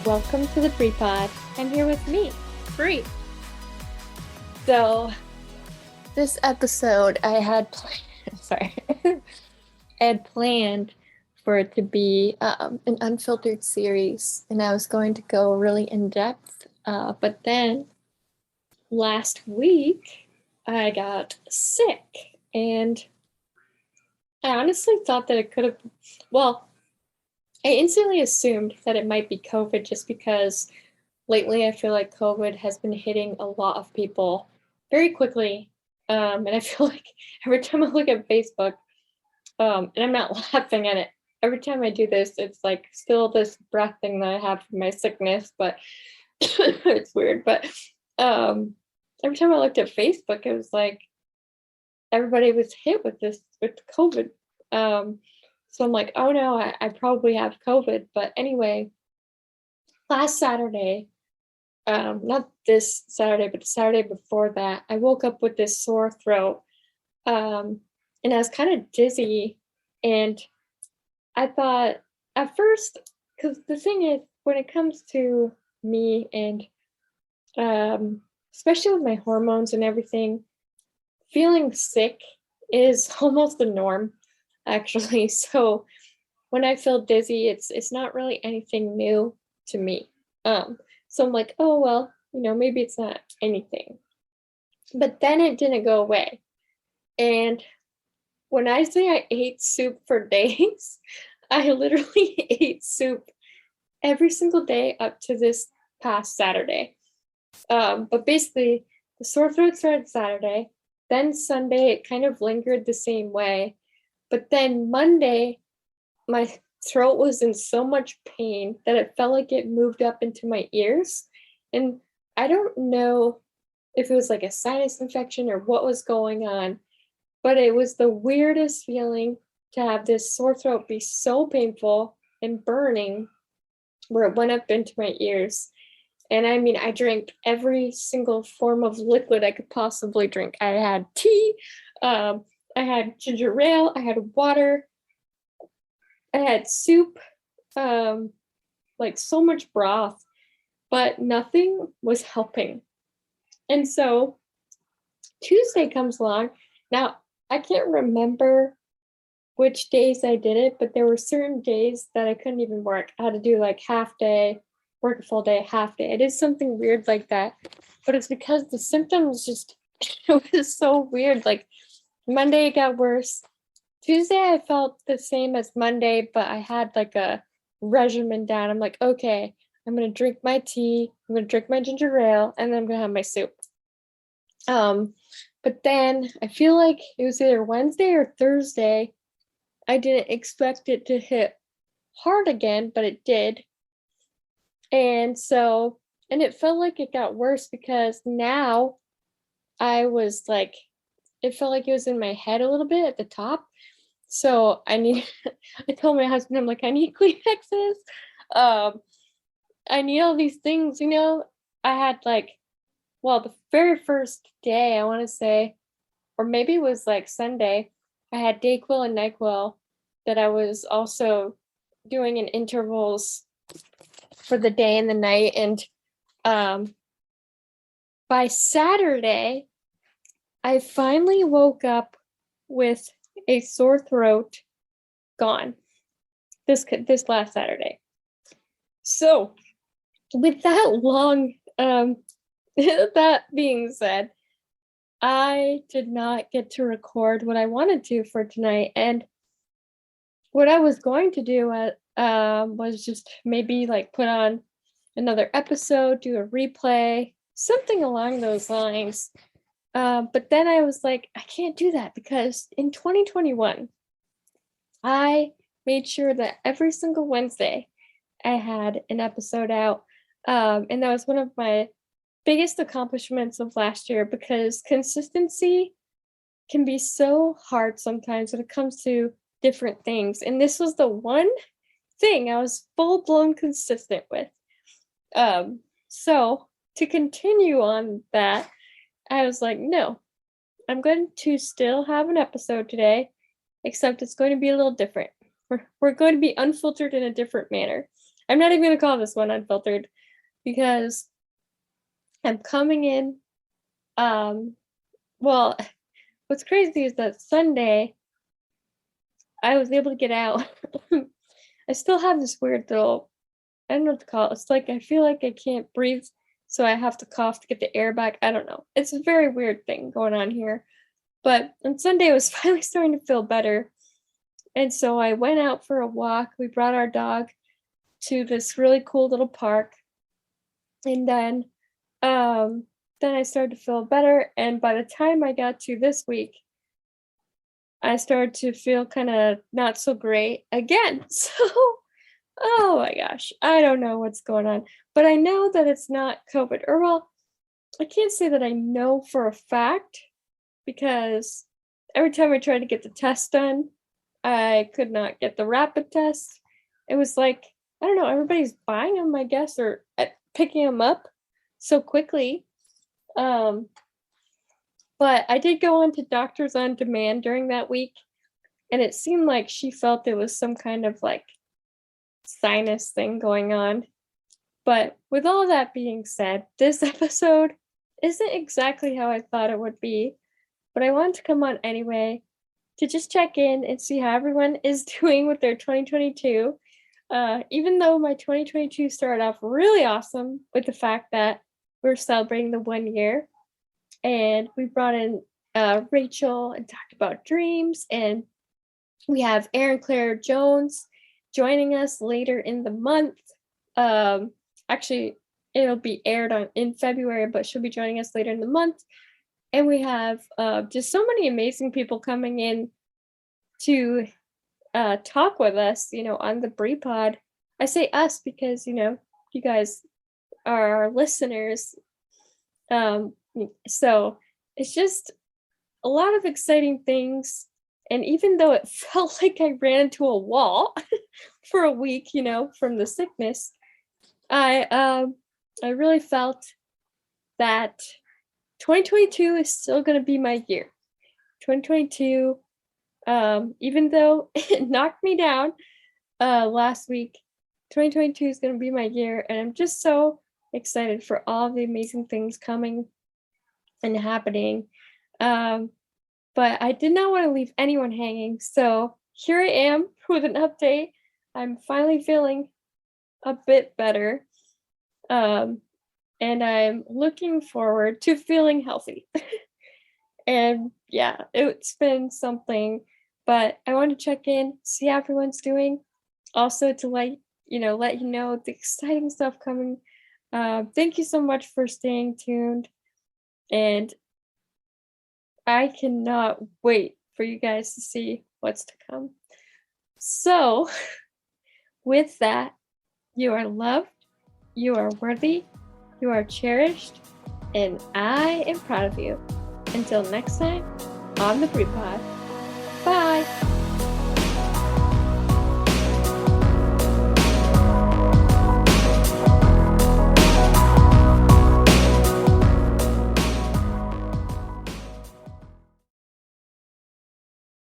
Welcome to the Pre-Pod, and here with me, Bree. So, this episode I had sorry, I had planned for it to be an unfiltered series, and I was going to go really in depth. But then last week I got sick, and I honestly thought that it could have. Well, I instantly assumed that it might be COVID just because lately I feel like COVID has been hitting a lot of people very quickly. And I feel like every time I look at Facebook, and I'm not laughing at it, every time I do this, it's like still this breath thing that I have from my sickness, but it's weird. But every time I looked at Facebook, it was like everybody was hit with COVID. So I'm like, oh no, I probably have COVID. But anyway, last Saturday, not this Saturday, but the Saturday before that, I woke up with this sore throat. And I was kind of dizzy. And I thought at first, because the thing is, when it comes to me and especially with my hormones and everything, feeling sick is almost the norm, actually. So when I feel dizzy, it's not really anything new to me. So I'm like, oh well, maybe it's not anything. But then it didn't go away. And when I say I ate soup for days, I literally ate soup every single day up to this past Saturday. But basically, the sore throat started Saturday. Then Sunday, it kind of lingered the same way. But then Monday, my throat was in so much pain that it felt like it moved up into my ears. And I don't know if it was like a sinus infection or what was going on, but it was the weirdest feeling to have this sore throat be so painful and burning where it went up into my ears. And I mean, I drank every single form of liquid I could possibly drink. I had tea, I had ginger ale, I had water, I had soup, like so much broth, but nothing was helping. And so Tuesday comes along. Now, I can't remember which days I did it, but there were certain days that I couldn't even work. I had to do like half day, work a full day, half day. I did something weird like that, but it's because the symptoms just, it was so weird. Like Monday, it got worse. Tuesday, I felt the same as Monday, but I had like a regimen down. I'm like, okay, I'm gonna drink my tea, I'm gonna drink my ginger ale, and then I'm gonna have my soup. But then I feel like it was either Wednesday or Thursday. I didn't expect it to hit hard again, but it did. And it felt like it got worse because now I was like, it felt like it was in my head a little bit at the top. So I told my husband, I'm like, I need Kleenexes. I need all these things, I had like, well, the very first day, I want to say, or maybe it was like Sunday, I had Dayquil and NyQuil that I was also doing in intervals for the day and the night. And by Saturday, I finally woke up with a sore throat gone this last Saturday. So with that long that being said, I did not get to record what I wanted to for tonight. And what I was going to do was just maybe like put on another episode, do a replay, something along those lines. But then I was like, I can't do that because in 2021, I made sure that every single Wednesday I had an episode out. And that was one of my biggest accomplishments of last year because consistency can be so hard sometimes when it comes to different things. And this was the one thing I was full blown consistent with. So to continue on that, I was like, no, I'm going to still have an episode today, except it's going to be a little different. We're going to be unfiltered in a different manner. I'm not even gonna call this one unfiltered because I'm coming in. Um, well, what's crazy is that Sunday I was able to get out. I still have this weird little, I don't know what to call it. It's like I feel like I can't breathe, so I have to cough to get the air back. I don't know. It's a very weird thing going on here. But on Sunday, I was finally starting to feel better. And so I went out for a walk. We brought our dog to this really cool little park. And then I started to feel better. And by the time I got to this week, I started to feel kind of not so great again. So, oh my gosh, I don't know what's going on. But I know that it's not COVID. Or, well, I can't say that I know for a fact because every time I tried to get the test done, I could not get the rapid test. It was like, I don't know, everybody's buying them, I guess, or picking them up so quickly. Um, but I did go on to Doctors on Demand during that week, and it seemed like she felt there was some kind of like sinus thing going on. But with all that being said, this episode isn't exactly how I thought it would be, but I wanted to come on anyway to just check in and see how everyone is doing with their 2022. Even though my 2022 started off really awesome with the fact that we're celebrating the 1 year, and we brought in Rachel and talked about dreams, and we have Erin Claire Jones joining us later in the month. Actually, it'll be aired in February, but she'll be joining us later in the month. And we have just so many amazing people coming in to talk with us, on the Brie Pod. I say us because, you guys are our listeners. So it's just a lot of exciting things. And even though it felt like I ran into a wall for a week, from the sickness, I really felt that 2022 is still going to be my year. 2022, even though it knocked me down last week, 2022 is going to be my year, and I'm just so excited for all the amazing things coming and happening. But I did not want to leave anyone hanging, so here I am with an update. I'm finally feeling a bit better, and I'm looking forward to feeling healthy. And yeah, it's been something, but I want to check in, see how everyone's doing. Also to let you know the exciting stuff coming. Thank you so much for staying tuned, and I cannot wait for you guys to see what's to come. So, with that, you are loved, you are worthy, you are cherished, and I am proud of you. Until next time, on the Brie Pod. Bye!